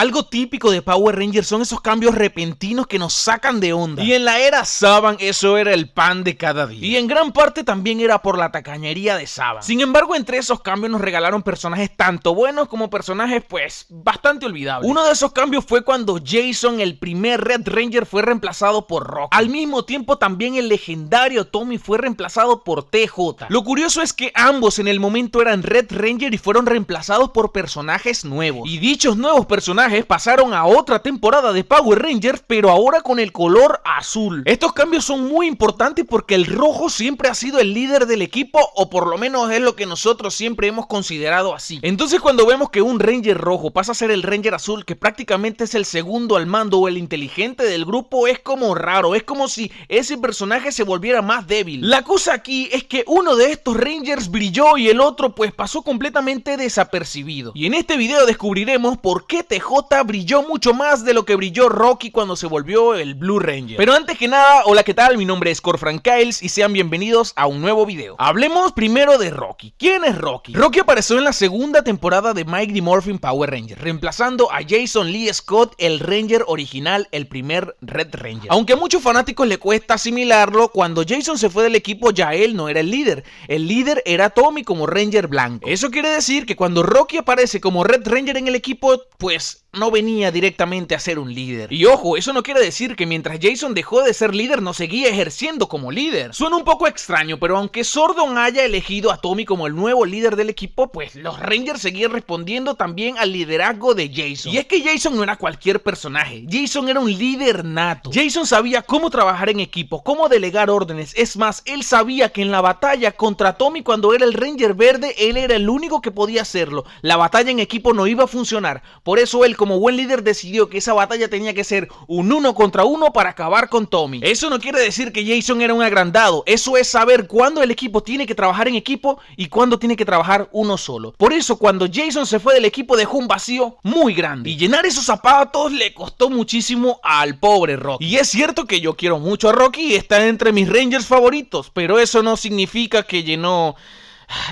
Algo típico de Power Rangers son esos cambios repentinos que nos sacan de onda. Y en la era Saban eso era el pan de cada día. Y en gran parte también era por la tacañería de Saban. Sin embargo, entre esos cambios nos regalaron personajes tanto buenos como personajes pues bastante olvidables. Uno de esos cambios fue cuando Jason, el primer Red Ranger, fue reemplazado por Rocky. Al mismo tiempo también el legendario Tommy fue reemplazado por TJ. Lo curioso es que ambos en el momento eran Red Ranger y fueron reemplazados por personajes nuevos. Y dichos nuevos personajes pasaron a otra temporada de Power Rangers, pero ahora con el color azul. Estos cambios son muy importantes porque el rojo siempre ha sido el líder del equipo, o por lo menos es lo que nosotros siempre hemos considerado así. Entonces cuando vemos que un Ranger rojo pasa a ser el Ranger azul, que prácticamente es el segundo al mando o el inteligente del grupo, es como raro, es como si ese personaje se volviera más débil. La cosa aquí es que uno de estos Rangers brilló y el otro pues pasó completamente desapercibido. Y en este video descubriremos por qué TJ brilló mucho más de lo que brilló Rocky cuando se volvió el Blue Ranger. Pero antes que nada, hola, ¿qué tal? Mi nombre es Corfrankiles y sean bienvenidos a un nuevo video. Hablemos primero de Rocky. ¿Quién es Rocky? Rocky apareció en la segunda temporada de Mighty Morphin Power Rangers, reemplazando a Jason Lee Scott, el Ranger original, el primer Red Ranger. Aunque a muchos fanáticos le cuesta asimilarlo, cuando Jason se fue del equipo ya él no era el líder. El líder era Tommy como Ranger blanco. Eso quiere decir que cuando Rocky aparece como Red Ranger en el equipo, pues no venía directamente a ser un líder. Y ojo, eso no quiere decir que mientras Jason dejó de ser líder no seguía ejerciendo como líder. Suena un poco extraño, pero aunque Zordon haya elegido a Tommy como el nuevo líder del equipo, pues los Rangers seguían respondiendo también al liderazgo de Jason. Y es que Jason no era cualquier personaje, Jason era un líder nato. Jason sabía cómo trabajar en equipo, cómo delegar órdenes. Es más, él sabía que en la batalla contra Tommy cuando era el Ranger verde, él era el único que podía hacerlo. La batalla en equipo no iba a funcionar, por eso él como buen líder decidió que esa batalla tenía que ser un 1 contra 1 para acabar con Tommy. Eso no quiere decir que Jason era un agrandado, eso es saber cuándo el equipo tiene que trabajar en equipo y cuándo tiene que trabajar uno solo. Por eso cuando Jason se fue del equipo dejó un vacío muy grande y llenar esos zapatos le costó muchísimo al pobre Rocky. Y es cierto que yo quiero mucho a Rocky y está entre mis Rangers favoritos, pero eso no significa que llenó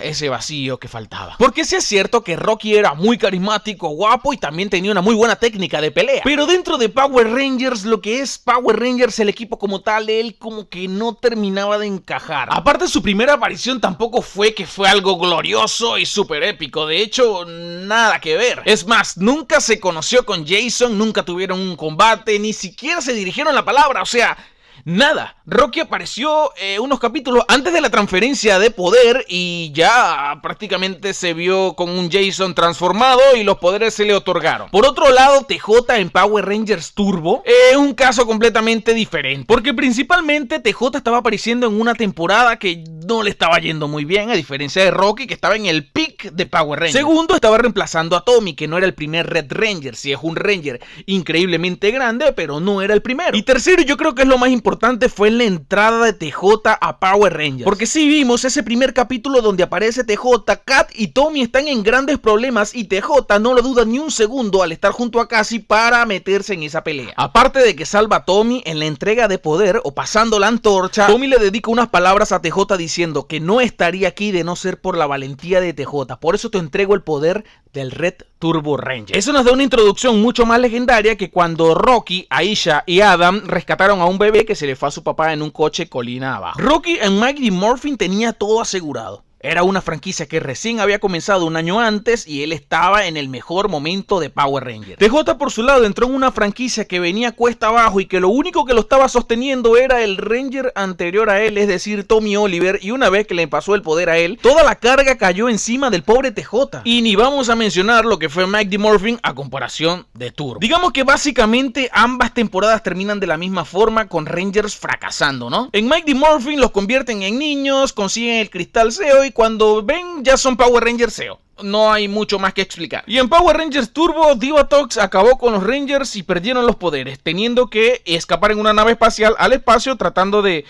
ese vacío que faltaba. Porque sí es cierto que Rocky era muy carismático, guapo y también tenía una muy buena técnica de pelea. Pero dentro de Power Rangers, lo que es Power Rangers, el equipo como tal, él como que no terminaba de encajar. Aparte, su primera aparición tampoco fue que fue algo glorioso y súper épico. De hecho, nada que ver. Es más, nunca se conoció con Jason, nunca tuvieron un combate, ni siquiera se dirigieron la palabra, o sea, nada. Rocky apareció unos capítulos antes de la transferencia de poder y ya prácticamente se vio con un Jason transformado y los poderes se le otorgaron. Por otro lado, TJ en Power Rangers Turbo es un caso completamente diferente, porque principalmente TJ estaba apareciendo en una temporada que no le estaba yendo muy bien, a diferencia de Rocky, que estaba en el peak de Power Rangers. Segundo, estaba reemplazando a Tommy, que no era el primer Red Ranger. Sí, es un Ranger increíblemente grande, pero no era el primero. Y tercero, yo creo que es lo más importante, fue la entrada de TJ a Power Rangers. Porque sí vimos ese primer capítulo donde aparece TJ, Kat y Tommy están en grandes problemas y TJ no lo duda ni un segundo al estar junto a Cassie para meterse en esa pelea. Aparte de que salva a Tommy en la entrega de poder o pasando la antorcha, Tommy le dedica unas palabras a TJ diciendo que no estaría aquí de no ser por la valentía de TJ. Por eso te entrego el poder del Red Turbo Ranger. Eso nos da una introducción mucho más legendaria que cuando Rocky, Aisha y Adam rescataron a un bebé que se le fue a su papá en un coche colina abajo. Rocky en Mighty Morphin tenía todo asegurado. Era una franquicia que recién había comenzado un año antes y él estaba en el mejor momento de Power Rangers. TJ por su lado entró en una franquicia que venía cuesta abajo y que lo único que lo estaba sosteniendo era el Ranger anterior a él, es decir, Tommy Oliver, y una vez que le pasó el poder a él, toda la carga cayó encima del pobre TJ. Y ni vamos a mencionar lo que fue Mighty Morphin a comparación de Turbo. Digamos que básicamente ambas temporadas terminan de la misma forma, con Rangers fracasando, ¿no? En Mighty Morphin los convierten en niños, consiguen el cristal Zeo y cuando ven ya son Power Rangers Zeo. No hay mucho más que explicar. Y en Power Rangers Turbo, Divatox acabó con los Rangers y perdieron los poderes, teniendo que escapar en una nave espacial al espacio tratando de...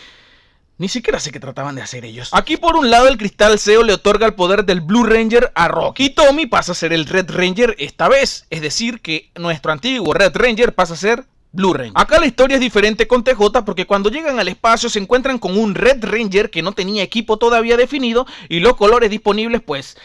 Ni siquiera sé qué trataban de hacer ellos. Aquí por un lado el cristal Zeo le otorga el poder del Blue Ranger a Rocky. Y Tommy pasa a ser el Red Ranger esta vez. Es decir que nuestro antiguo Red Ranger pasa a ser Blue Ranger. Acá la historia es diferente con TJ porque cuando llegan al espacio se encuentran con un Red Ranger que no tenía equipo todavía definido y los colores disponibles pues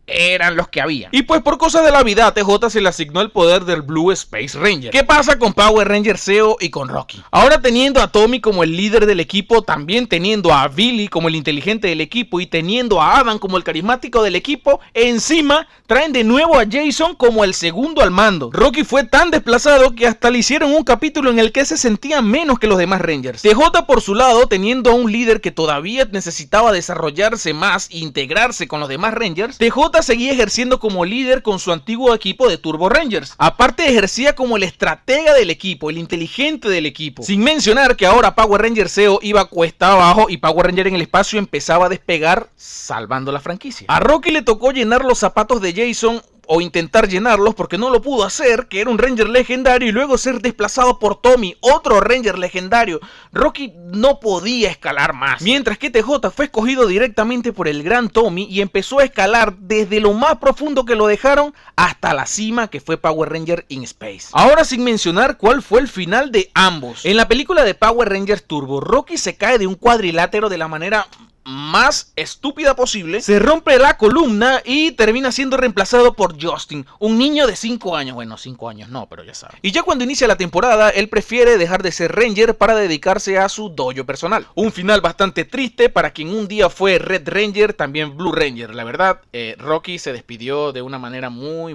eran los que había. Y pues por cosas de la vida a TJ se le asignó el poder del Blue Space Ranger. ¿Qué pasa con Power Ranger Zeo y con Rocky? Ahora teniendo a Tommy como el líder del equipo, también teniendo a Billy como el inteligente del equipo y teniendo a Adam como el carismático del equipo, encima traen de nuevo a Jason como el segundo al mando. Rocky fue tan desplazado que hasta le hicieron un capítulo en el que se sentía menos que los demás Rangers. TJ por su lado, teniendo a un líder que todavía necesitaba desarrollarse más e integrarse con los demás Rangers, TJ seguía ejerciendo como líder con su antiguo equipo de Turbo Rangers. Aparte ejercía como el estratega del equipo, el inteligente del equipo. Sin mencionar que ahora Power Ranger Zeo iba cuesta abajo y Power Ranger en el espacio empezaba a despegar, salvando la franquicia. A Rocky le tocó llenar los zapatos de Jason, o intentar llenarlos porque no lo pudo hacer, que era un Ranger legendario, y luego ser desplazado por Tommy, otro Ranger legendario. Rocky no podía escalar más, mientras que TJ fue escogido directamente por el gran Tommy y empezó a escalar desde lo más profundo que lo dejaron hasta la cima, que fue Power Ranger in Space. Ahora sin mencionar cuál fue el final de ambos. En la película de Power Rangers Turbo, Rocky se cae de un cuadrilátero de la manera más estúpida posible, se rompe la columna y termina siendo reemplazado por Justin, un niño de 5 años, bueno 5 años no, pero ya saben. Y ya cuando inicia la temporada, él prefiere dejar de ser Ranger para dedicarse a su dojo personal. Un final bastante triste para quien un día fue Red Ranger, también Blue Ranger. La verdad, Rocky se despidió de una manera muy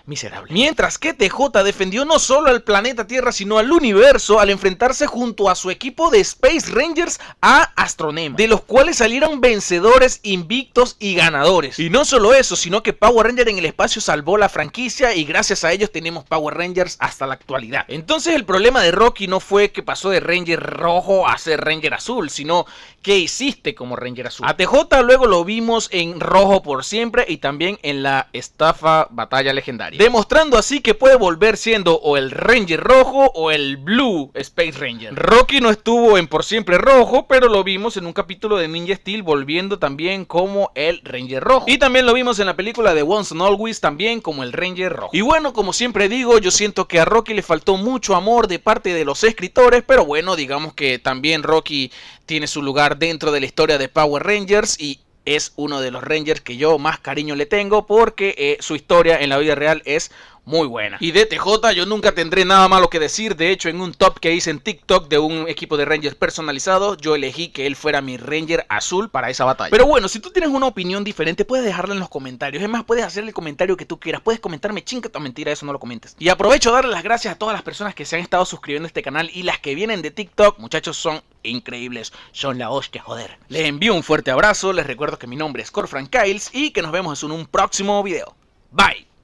miserable. Mientras que TJ defendió no solo al planeta Tierra, sino al universo al enfrentarse junto a su equipo de Space Rangers a Astronema, de los cuales salieron vencedores, invictos y ganadores. Y no solo eso, sino que Power Ranger en el espacio salvó la franquicia y gracias a ellos tenemos Power Rangers hasta la actualidad. Entonces el problema de Rocky no fue que pasó de Ranger rojo a ser Ranger azul, sino que hiciste como Ranger azul. A TJ luego lo vimos en rojo por siempre y también en la estafa batalla legendaria, demostrando así que puede volver siendo o el Ranger rojo o el Blue Space Ranger. Rocky no estuvo en por siempre rojo, pero lo vimos en un capítulo de Ninja Steel volviendo también como el Ranger rojo. Y también lo vimos en la película de Once and Always también como el Ranger rojo. Y bueno, como siempre digo, yo siento que a Rocky le faltó mucho amor de parte de los escritores, pero bueno, digamos que también Rocky tiene su lugar dentro de la historia de Power Rangers y es uno de los Rangers que yo más cariño le tengo porque su historia en la vida real es muy buena. Y de TJ yo nunca tendré nada malo que decir. De hecho, en un top que hice en TikTok de un equipo de Rangers personalizado, yo elegí que él fuera mi Ranger azul para esa batalla. Pero bueno, si tú tienes una opinión diferente, puedes dejarla en los comentarios. Es más, puedes hacer el comentario que tú quieras. Puedes comentarme chinga tu mentira, eso no lo comentes. Y aprovecho a darle las gracias a todas las personas que se han estado suscribiendo a este canal y las que vienen de TikTok. Muchachos, son increíbles. Son la hostia, joder. Les envío un fuerte abrazo. Les recuerdo que mi nombre es Corfran Kyles y que nos vemos en un próximo video. Bye.